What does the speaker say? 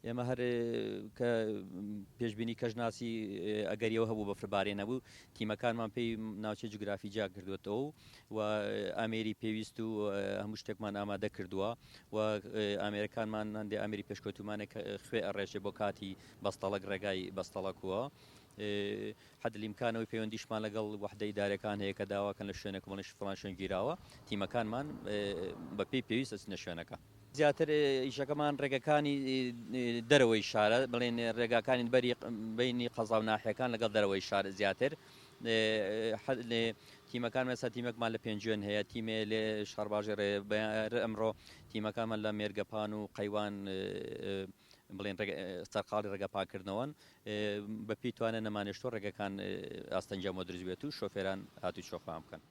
ئێمە هەر کە پێشببینی کەژناسی ئەگەریەوە هەبوو بە فربارێ نەبوو تیمەکانمان پێی ناوچە جوگرافی جا کردوێتەوە و ئامێری پێویست و هەموو شتێکمان ئامادە کردووە و ئامێرەکانمان هەندێک ئامری پێشکەوتومانێک خوێ ئەڕێژێ بۆ کاتی بەستەڵک ڕێگای بەستەڵکووە حد الإمكانەوەی پەیوەندیشمان لەگەڵ وحدەی دارەکان هەیە کە داواکەن لە شوێنێک مڵش فڵان شوێن گیراوە تیمەکانمان بە پێی پێویستە چنە شوێنەکە زیاتر ئیشەکەمان ڕێگەکانی دەرەوەی شارە بڵێن ڕێگاکانی بینی قەزا و ناحیەکان لەگەڵ دەرەوەی شار زیاتر تیمەکان مەسا تیمەکمان لە پێنجێن هەیە تیمێ لێ شارباژێ ئەمڕۆ تیمەکانمان لە مێرگەپان و قەیوان بڵێن سەرقاڵی ڕێگە پاکردنەوەن بەپی توانە نەمانێشتۆ ڕێگەکان ئاستەنجامەوە دروست بێت و شۆفێران هاتووی شۆفام بکەن.